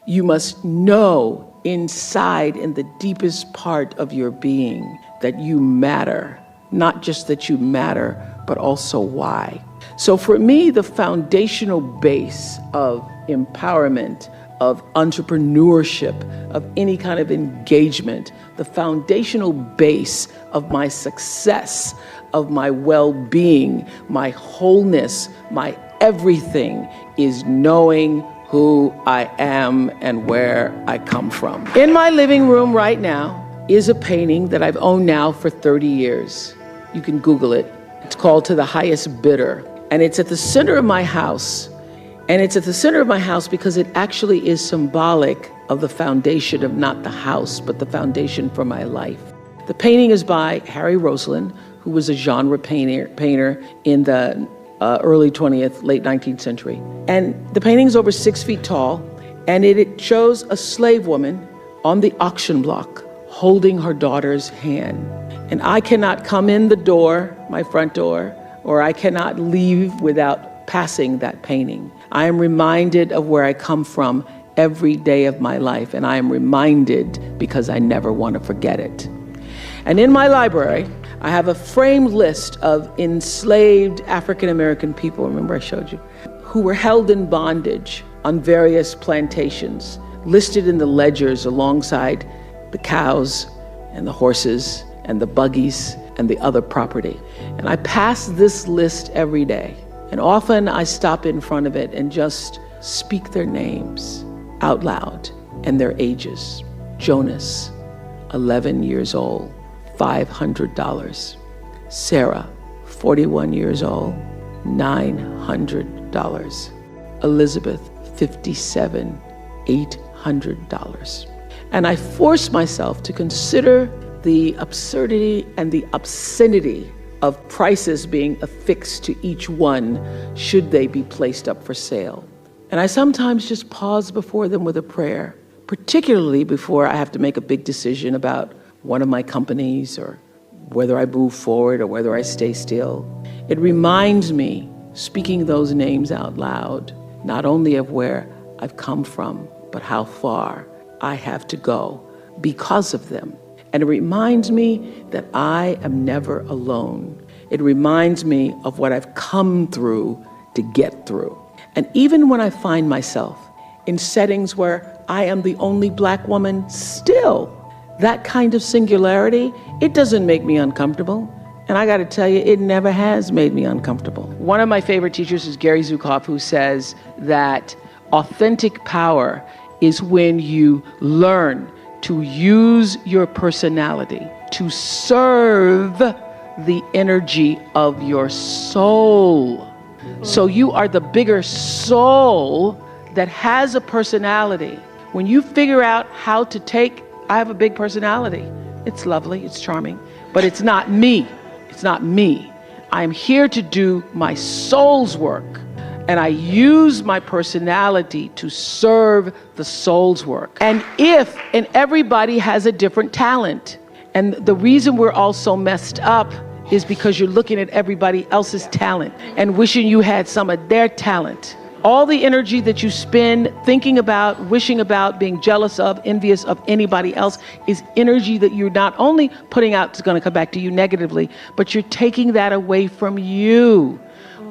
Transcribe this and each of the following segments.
You must know inside in the deepest part of your being that you matter. Not just that you matter, but also why. So for me, the foundational base of empowerment, of entrepreneurship, of any kind of engagement, the foundational base of my success, of my well-being, my wholeness, my everything is knowing who I am and where I come from. In my living room right now is a painting that I've owned now for 30 years. You can Google it. It's called To the Highest Bidder. And it's at the center of my house. And it's at the center of my house because it actually is symbolic of the foundation of not the house, but the foundation for my life. The painting is by Harry Rosalind, who was a genre painter in the early 20th, late 19th century. And the painting is over 6 feet tall, and it shows a slave woman on the auction block holding her daughter's hand. And I cannot come in the door, my front door, or I cannot leave without passing that painting. I am reminded of where I come from every day of my life, and I am reminded because I never want to forget it. And in my library, I have a framed list of enslaved African-American people, remember I showed you, who were held in bondage on various plantations, listed in the ledgers alongside the cows and the horses and the buggies and the other property. And I pass this list every day. And often I stop in front of it and just speak their names out loud and their ages. Jonas, 11 years old, $500. Sarah, 41 years old, $900. Elizabeth, 57, $800. And I force myself to consider the absurdity and the obscenity of prices being affixed to each one should they be placed up for sale. And I sometimes just pause before them with a prayer, particularly before I have to make a big decision about one of my companies or whether I move forward or whether I stay still. It reminds me, speaking those names out loud, not only of where I've come from, but how far I have to go because of them. And it reminds me that I am never alone. It reminds me of what I've come through to get through. And even when I find myself in settings where I am the only Black woman, still, that kind of singularity, it doesn't make me uncomfortable. And I gotta tell you, it never has made me uncomfortable. One of my favorite teachers is Gary Zukav, who says that authentic power is when you learn to use your personality to serve the energy of your soul. So you are the bigger soul that has a personality. When you figure out how to I have a big personality. It's lovely, it's charming, but it's not me. It's not me. I am here to do my soul's work. And I use my personality to serve the soul's work. And everybody has a different talent. And the reason we're all so messed up is because you're looking at everybody else's talent and wishing you had some of their talent. All the energy that you spend thinking about, wishing about, being jealous of, envious of anybody else is energy that you're not only putting out, it's going to come back to you negatively, but you're taking that away from you.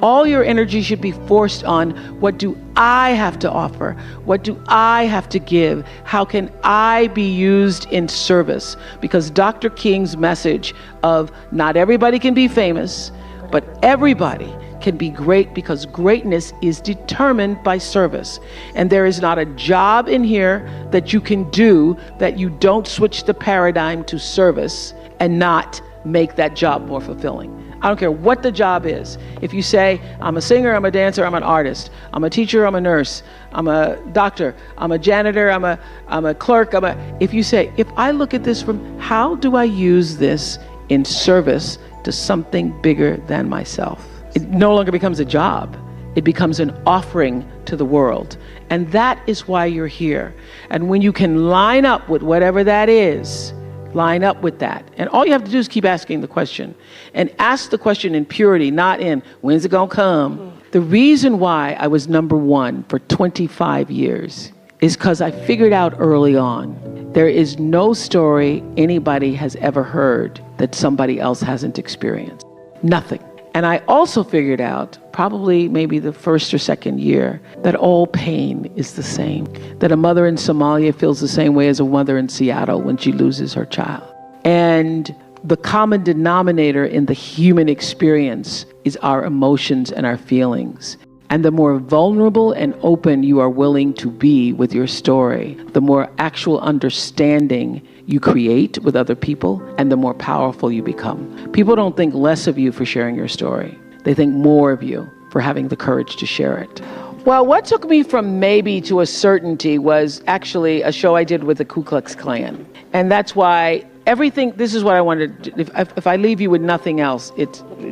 All your energy should be forced on, what do I have to offer? What do I have to give? How can I be used in service? Because Dr. King's message of not everybody can be famous, but everybody can be great, because greatness is determined by service. And there is not a job in here that you can do that you don't switch the paradigm to service and not make that job more fulfilling. I don't care what the job is. If you say, I'm a singer, I'm a dancer, I'm an artist, I'm a teacher, I'm a nurse, I'm a doctor, I'm a janitor, I'm a clerk, if you say, if I look at this from, how do I use this in service to something bigger than myself? It no longer becomes a job. It becomes an offering to the world. And that is why you're here. And when you can line up with whatever that is, line up with that. And all you have to do is keep asking the question. And ask the question in purity, not in, when's it gonna come? The reason why I was #1 for 25 years is because I figured out early on, there is no story anybody has ever heard that somebody else hasn't experienced. Nothing. And I also figured out, probably maybe the first or second year, that all pain is the same. That a mother in Somalia feels the same way as a mother in Seattle when she loses her child. And the common denominator in the human experience is our emotions and our feelings. And the more vulnerable and open you are willing to be with your story, the more actual understanding you create with other people, and the more powerful you become. People don't think less of you for sharing your story. They think more of you for having the courage to share it. Well, what took me from maybe to a certainty was actually a show I did with the Ku Klux Klan. And that's why everything, this is what I wanted to, if I leave you with nothing else,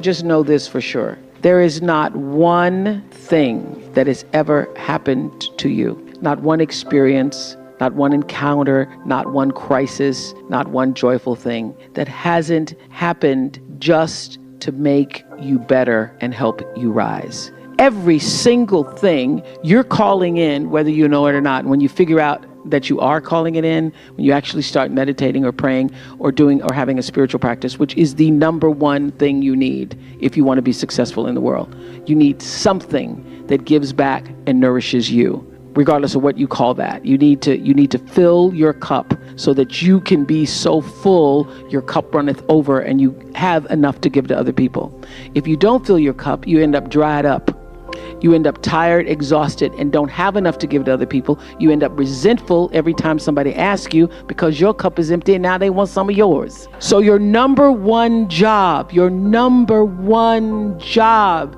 just know this for sure. There is not one thing that has ever happened to you, not one experience, not one encounter, not one crisis, not one joyful thing that hasn't happened just to make you better and help you rise. Every single thing you're calling in, whether you know it or not, when you figure out that you are calling it in, when you actually start meditating or praying or doing or having a spiritual practice, which is the number one thing you need if you want to be successful in the world. You need something that gives back and nourishes you, regardless of what you call that. You need to fill your cup so that you can be so full your cup runneth over and you have enough to give to other people. If you don't fill your cup, you end up dried up. You end up tired, exhausted, and don't have enough to give to other people. You end up resentful every time somebody asks you because your cup is empty and now they want some of yours. So your number one job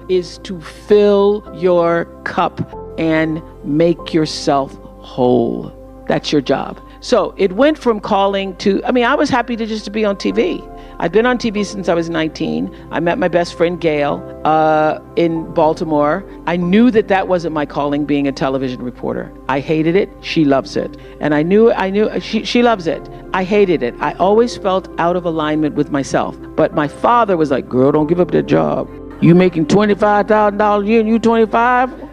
is to fill your cup and make yourself whole. That's your job. So it went from calling to, I was happy to just to be on TV. I've been on TV since I was 19. I met my best friend, Gail, in Baltimore. I knew that wasn't my calling, being a television reporter. I hated it. She loves it. And I knew she loves it. I hated it. I always felt out of alignment with myself. But my father was like, girl, don't give up that job. You making $25,000 a year and you 25?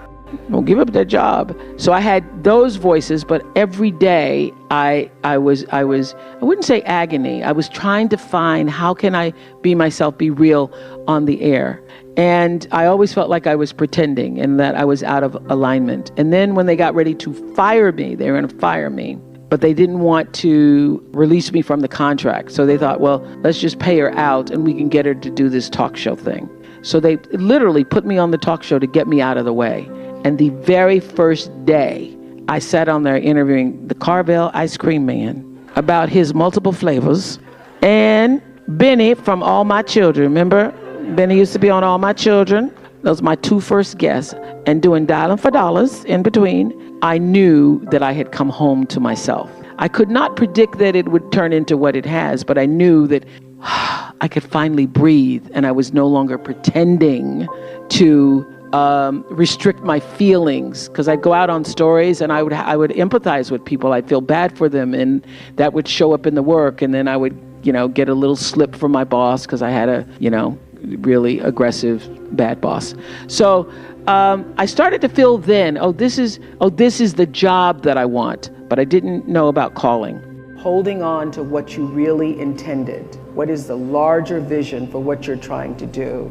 Don't give up that job. So I had those voices, but every day I wouldn't say agony. I was trying to find, how can I be myself, be real on the air? And I always felt like I was pretending and that I was out of alignment. And then when they got ready to fire me, they were going to fire me, but they didn't want to release me from the contract. So they thought, well, let's just pay her out and we can get her to do this talk show thing. So they literally put me on the talk show to get me out of the way. And the very first day, I sat on there interviewing the Carvel ice cream man about his multiple flavors, and Benny from All My Children. Remember, Benny used to be on All My Children. Those were my two first guests. And doing Dialing for Dollars in between. I knew that I had come home to myself. I could not predict that it would turn into what it has, but I knew that I could finally breathe, and I was no longer pretending to restrict my feelings, because I'd go out on stories and I would empathize with people. I'd feel bad for them, and that would show up in the work. And then I would, get a little slip from my boss because I had a, really aggressive, bad boss. So I started to feel then, this is the job that I want, but I didn't know about calling. Holding on to what you really intended. What is the larger vision for what you're trying to do?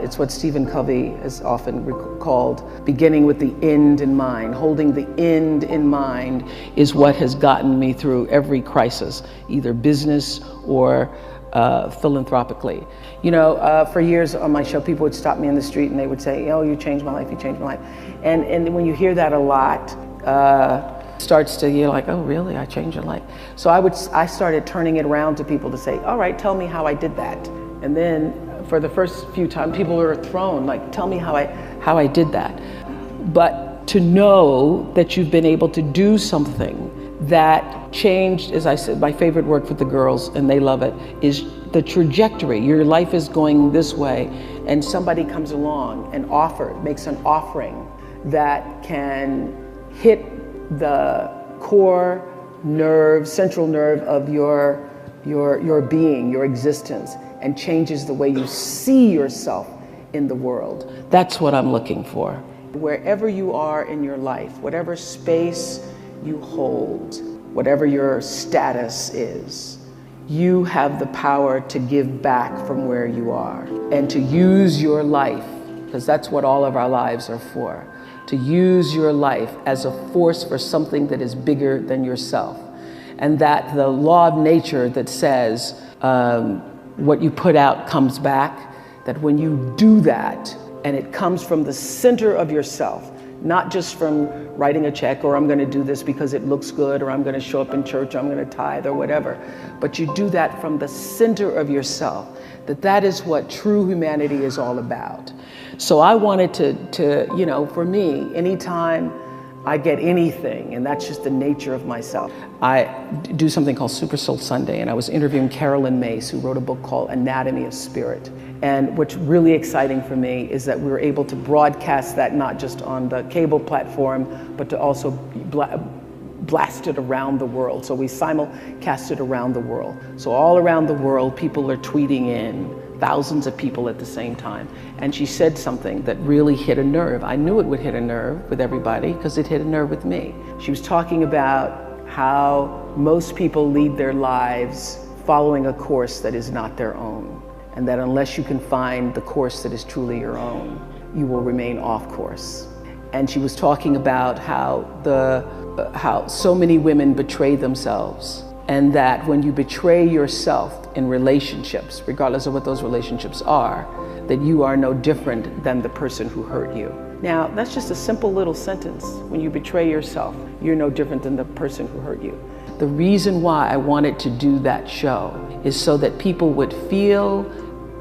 It's what Stephen Covey has often called beginning with the end in mind. Holding the end in mind is what has gotten me through every crisis, either business or philanthropically. For years on my show, people would stop me in the street and they would say, oh, you changed my life, you changed my life. And when you hear that a lot, starts to, you're like, oh really, I changed your life. So I started turning it around to people to say, all right, tell me how I did that. And then for the first few times, people were thrown, like, tell me how I did that. But to know that you've been able to do something that changed, as I said, my favorite word for the girls, and they love it, is the trajectory. Your life is going this way, and somebody comes along and makes an offering that can hit the core nerve, central nerve of your being, your existence, and changes the way you see yourself in the world. That's what I'm looking for. Wherever you are in your life, whatever space you hold, whatever your status is, you have the power to give back from where you are and to use your life, because that's what all of our lives are for, to use your life as a force for something that is bigger than yourself. And that the law of nature that says what you put out comes back, that when you do that, and it comes from the center of yourself, not just from writing a check, or I'm going to do this because it looks good, or I'm going to show up in church, or I'm going to tithe, or whatever, but you do that from the center of yourself, that is what true humanity is all about. So I wanted to, you know, for me, anytime I get anything, and that's just the nature of myself. I do something called Super Soul Sunday, and I was interviewing Carolyn Mace, who wrote a book called Anatomy of Spirit. And what's really exciting for me is that we were able to broadcast that not just on the cable platform, but to also blast it around the world. So we simulcast it around the world. So all around the world, people are tweeting in, thousands of people at the same time. And she said something that really hit a nerve. I knew it would hit a nerve with everybody because it hit a nerve with me. She was talking about how most people lead their lives following a course that is not their own. And that unless you can find the course that is truly your own, you will remain off course. And she was talking about how so many women betray themselves, and that when you betray yourself in relationships, regardless of what those relationships are, that you are no different than the person who hurt you. Now, that's just a simple little sentence. When you betray yourself, you're no different than the person who hurt you. The reason why I wanted to do that show is so that people would feel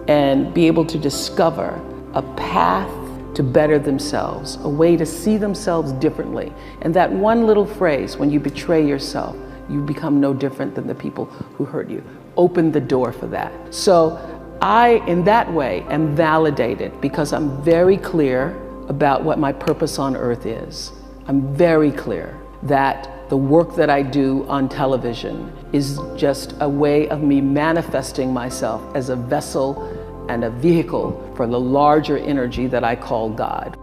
and be able to discover a path to better themselves, a way to see themselves differently. And that one little phrase, when you betray yourself, you become no different than the people who hurt you. Open the door for that. So I, in that way, am validated because I'm very clear about what my purpose on earth is. I'm very clear that the work that I do on television is just a way of me manifesting myself as a vessel and a vehicle for the larger energy that I call God.